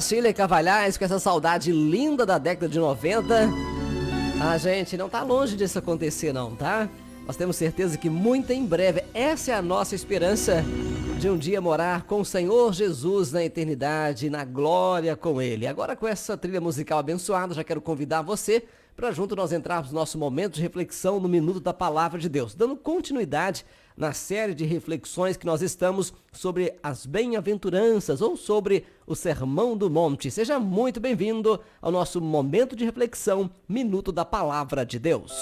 Cília Cavalhais, com essa saudade linda da década de 90. Gente, não tá longe disso acontecer não, tá? Nós temos certeza que muito em breve, essa é a nossa esperança de um dia morar com o Senhor Jesus na eternidade, na glória com Ele. Agora com essa trilha musical abençoada, já quero convidar você para junto nós entrarmos no nosso momento de reflexão no Minuto da Palavra de Deus, dando continuidade na série de reflexões que nós estamos sobre as bem-aventuranças ou sobre o Sermão do Monte. Seja muito bem-vindo ao nosso momento de reflexão, Minuto da Palavra de Deus.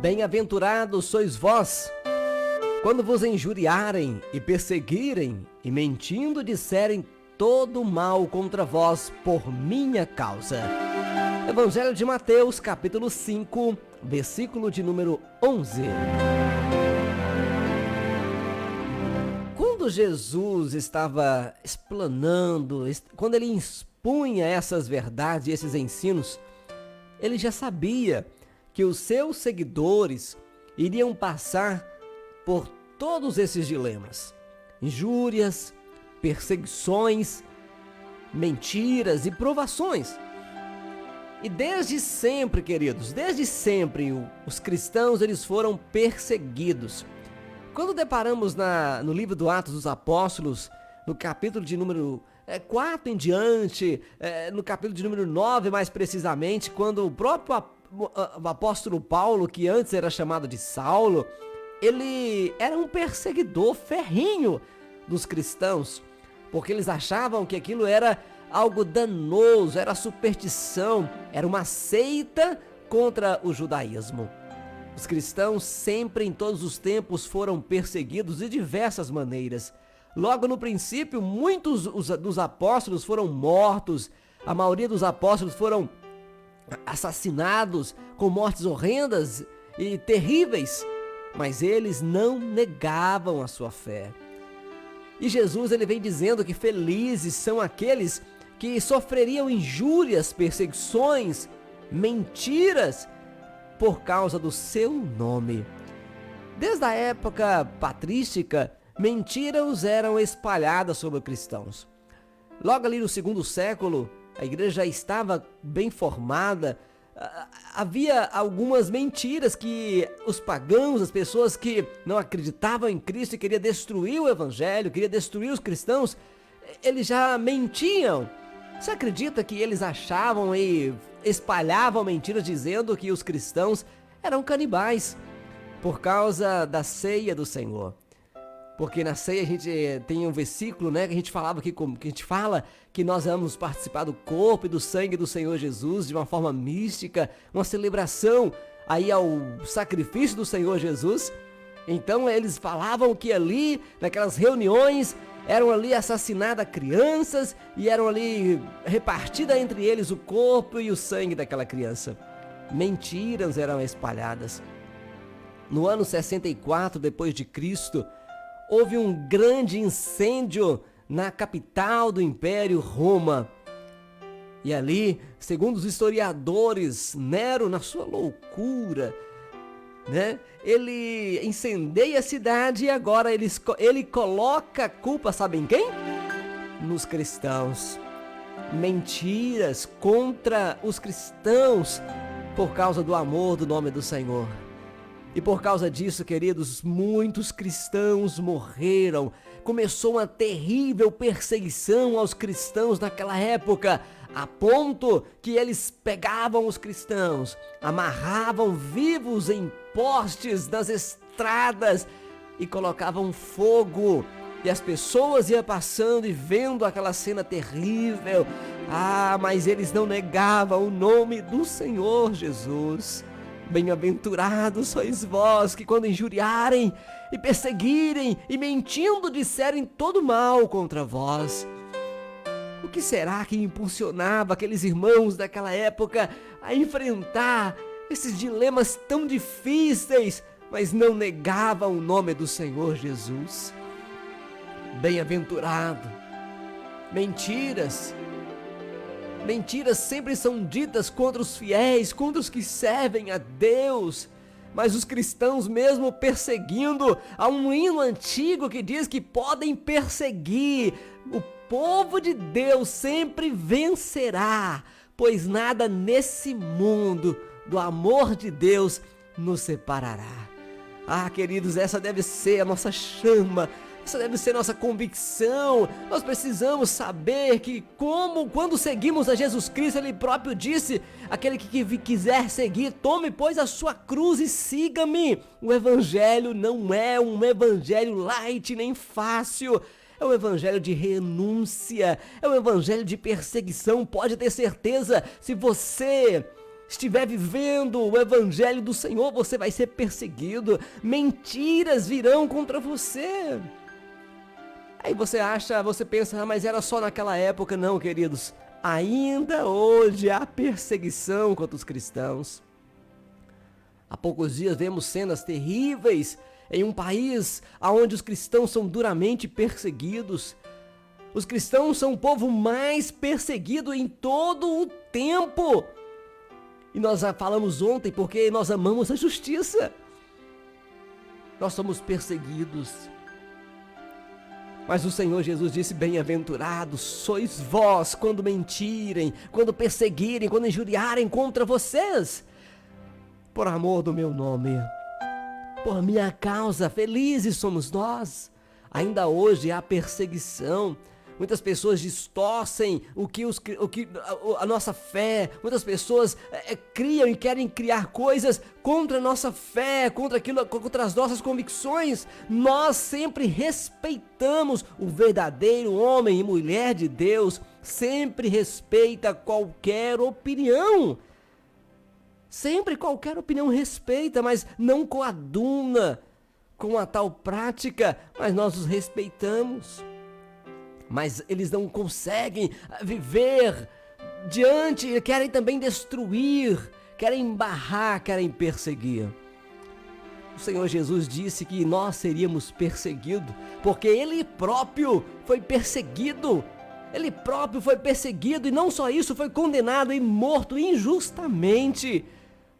Bem-aventurados sois vós, quando vos injuriarem e perseguirem e mentindo disserem todo mal contra vós por minha causa. Evangelho de Mateus, capítulo 5, versículo de número 11. Quando Jesus estava explanando, quando ele expunha essas verdades e esses ensinos, ele já sabia que os seus seguidores iriam passar por todos esses dilemas, injúrias, perseguições, mentiras e provações. E desde sempre, queridos, desde sempre os cristãos eles foram perseguidos. Quando deparamos no livro do Atos dos Apóstolos, no capítulo de número 4 em diante, no capítulo de número 9 mais precisamente, quando o próprio apóstolo Paulo, que antes era chamado de Saulo, ele era um perseguidor ferrenho dos cristãos, porque eles achavam que aquilo era algo danoso, era superstição, era uma seita contra o judaísmo. Os cristãos sempre, em todos os tempos, foram perseguidos de diversas maneiras. Logo no princípio, muitos dos apóstolos foram mortos, a maioria dos apóstolos foram assassinados com mortes horrendas e terríveis, mas eles não negavam a sua fé. E Jesus ele vem dizendo que felizes são aqueles que sofreriam injúrias, perseguições, mentiras por causa do seu nome. Desde a época patrística, mentiras eram espalhadas sobre cristãos. Logo ali no segundo século, a igreja já estava bem formada. Havia algumas mentiras que os pagãos, as pessoas que não acreditavam em Cristo e queriam destruir o evangelho, queriam destruir os cristãos, eles já mentiam. Você acredita que eles achavam e espalhavam mentiras dizendo que os cristãos eram canibais por causa da ceia do Senhor? Porque na ceia a gente tem um versículo, né, que a gente falava aqui, que a gente fala que nós vamos participar do corpo e do sangue do Senhor Jesus de uma forma mística, uma celebração aí ao sacrifício do Senhor Jesus. Então eles falavam que ali, naquelas reuniões, eram ali assassinadas crianças e eram ali repartida entre eles o corpo e o sangue daquela criança. Mentiras eram espalhadas. No ano 64 depois de Cristo, houve um grande incêndio na capital do Império, Roma. E ali, segundo os historiadores, Nero, na sua loucura, né, ele incendeia a cidade e agora ele coloca a culpa, sabem quem? Nos cristãos. Mentiras contra os cristãos por causa do amor do nome do Senhor. E por causa disso, queridos, muitos cristãos morreram. Começou uma terrível perseguição aos cristãos naquela época, a ponto que eles pegavam os cristãos, amarravam vivos em postes nas estradas e colocavam fogo. E as pessoas iam passando e vendo aquela cena terrível. Mas eles não negavam o nome do Senhor Jesus. Bem-aventurados sois vós que quando injuriarem e perseguirem e mentindo disserem todo mal contra vós. O que será que impulsionava aqueles irmãos daquela época a enfrentar esses dilemas tão difíceis, mas não negavam o nome do Senhor Jesus? Bem-aventurado. Mentiras sempre são ditas contra os fiéis, contra os que servem a Deus. Mas os cristãos, mesmo perseguindo, há um hino antigo que diz que podem perseguir, o povo de Deus sempre vencerá, pois nada nesse mundo do amor de Deus nos separará. Ah, queridos, essa deve ser a nossa chama, essa deve ser a nossa convicção. Nós precisamos saber que quando seguimos a Jesus Cristo, Ele próprio disse, aquele que quiser seguir, tome pois a sua cruz e siga-me. O evangelho não é um evangelho light nem fácil, é um evangelho de renúncia, é um evangelho de perseguição. Pode ter certeza, se você estiver vivendo o evangelho do Senhor, você vai ser perseguido, mentiras virão contra você. Aí você pensa, mas era só naquela época. Não, queridos, ainda hoje há perseguição contra os cristãos. Há poucos dias vemos cenas terríveis em um país onde os cristãos são duramente perseguidos. Os cristãos são o povo mais perseguido em todo o tempo. E nós já falamos ontem porque nós amamos a justiça. Nós somos perseguidos. Mas o Senhor Jesus disse, bem-aventurados sois vós quando mentirem, quando perseguirem, quando injuriarem contra vocês. Por amor do meu nome, por minha causa, felizes somos nós. Ainda hoje há perseguição. Muitas pessoas distorcem a nossa fé. Muitas pessoas criam e querem criar coisas contra a nossa fé, contra as nossas convicções. Nós sempre respeitamos o verdadeiro homem e mulher de Deus. Sempre respeita qualquer opinião. Sempre qualquer opinião respeita, mas não coaduna com a tal prática, mas nós os respeitamos. Mas eles não conseguem viver diante, querem também destruir, querem barrar, querem perseguir. O Senhor Jesus disse que nós seríamos perseguidos, porque Ele próprio foi perseguido. Ele próprio foi perseguido e não só isso, foi condenado e morto injustamente.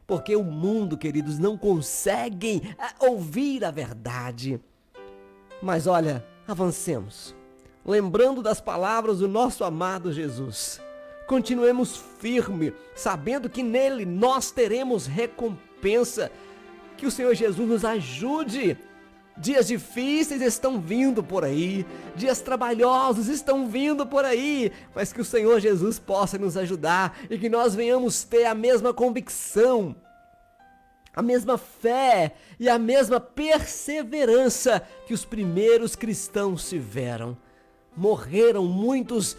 Porque o mundo, queridos, não conseguem ouvir a verdade. Mas olha, avancemos. Lembrando das palavras do nosso amado Jesus. Continuemos firmes, sabendo que nele nós teremos recompensa. Que o Senhor Jesus nos ajude. Dias difíceis estão vindo por aí, dias trabalhosos estão vindo por aí, mas que o Senhor Jesus possa nos ajudar e que nós venhamos ter a mesma convicção, a mesma fé e a mesma perseverança que os primeiros cristãos tiveram. Morreram muitos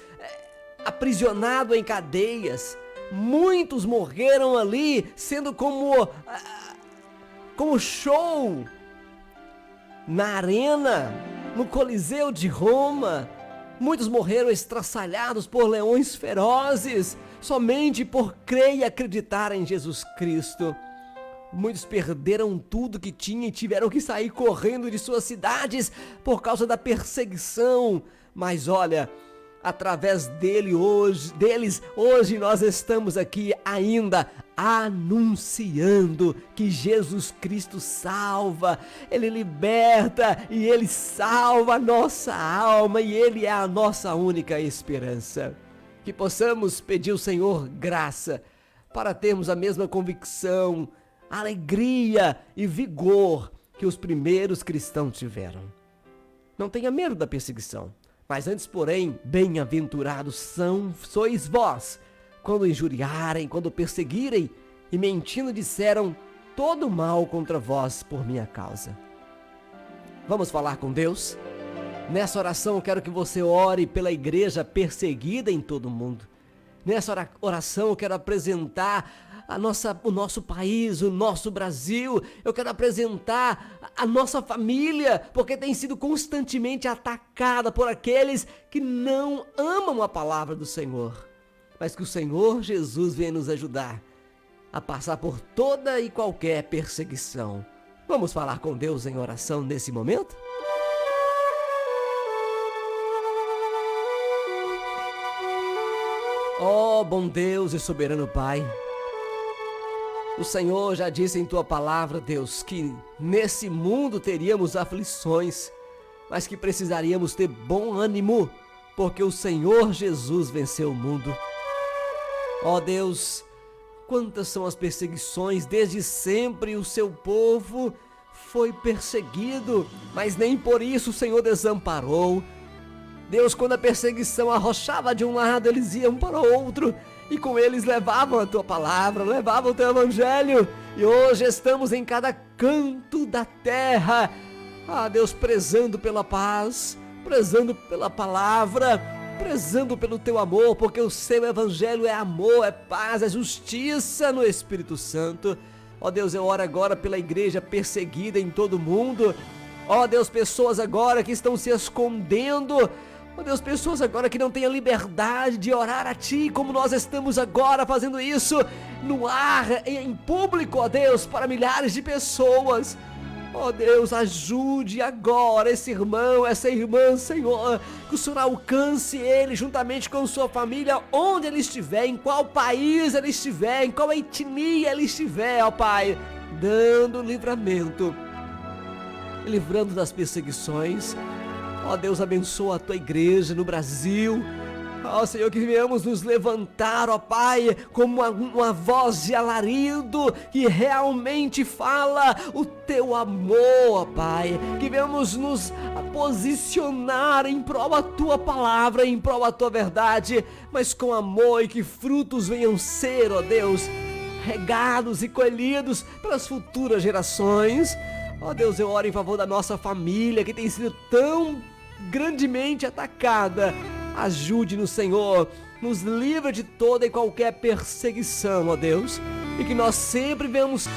aprisionados em cadeias, muitos morreram ali sendo como show na arena, no Coliseu de Roma. Muitos morreram estraçalhados por leões ferozes, somente por crer e acreditar em Jesus Cristo. Muitos perderam tudo que tinham e tiveram que sair correndo de suas cidades por causa da perseguição. Mas olha, através deles, hoje nós estamos aqui ainda anunciando que Jesus Cristo salva, Ele liberta e Ele salva a nossa alma e Ele é a nossa única esperança. Que possamos pedir ao Senhor graça para termos a mesma convicção, alegria e vigor que os primeiros cristãos tiveram. Não tenha medo da perseguição. Mas antes, porém, bem-aventurados sois vós, quando injuriarem, quando perseguirem e mentindo disseram todo mal contra vós por minha causa. Vamos falar com Deus? Nessa oração eu quero que você ore pela igreja perseguida em todo o mundo. Nessa oração eu quero apresentar o nosso país, o nosso Brasil. Eu quero apresentar a nossa família, porque tem sido constantemente atacada por aqueles que não amam a palavra do Senhor. Mas que o Senhor Jesus venha nos ajudar a passar por toda e qualquer perseguição. Vamos falar com Deus em oração nesse momento? Ó bom Deus e soberano Pai, O Senhor já disse em tua palavra, Deus, que nesse mundo teríamos aflições, mas que precisaríamos ter bom ânimo, porque o Senhor Jesus venceu o mundo. Ó Deus, quantas são as perseguições, desde sempre o seu povo foi perseguido, mas nem por isso o Senhor desamparou. Deus, quando a perseguição arrochava de um lado, eles iam para o outro, e com eles levavam a tua palavra, levavam o teu evangelho, e hoje estamos em cada canto da terra, Deus, prezando pela paz, prezando pela palavra, prezando pelo teu amor, porque o seu evangelho é amor, é paz, é justiça no Espírito Santo. Ó Deus, eu oro agora pela igreja perseguida em todo o mundo. Ó Deus, pessoas agora que estão se escondendo. Ó Deus, pessoas agora que não têm a liberdade de orar a Ti, como nós estamos agora fazendo isso no ar, em público, ó Deus, para milhares de pessoas. Ó Deus, ajude agora esse irmão, essa irmã, Senhor, que o Senhor alcance ele juntamente com sua família, onde ele estiver, em qual país ele estiver, em qual etnia ele estiver, ó Pai, dando livramento, livrando das perseguições. Ó Deus, abençoa a tua igreja no Brasil. Ó Senhor, que venhamos nos levantar, ó Pai, como uma voz de alarido que realmente fala o teu amor, ó Pai. Que venhamos nos posicionar em prol da tua palavra, em prol da tua verdade, mas com amor, e que frutos venham ser, ó Deus, regados e colhidos pelas futuras gerações. Ó Deus, eu oro em favor da nossa família, que tem sido tão grandemente atacada. Ajude-nos, Senhor, nos livra de toda e qualquer perseguição, ó Deus, e que nós sempre venhamos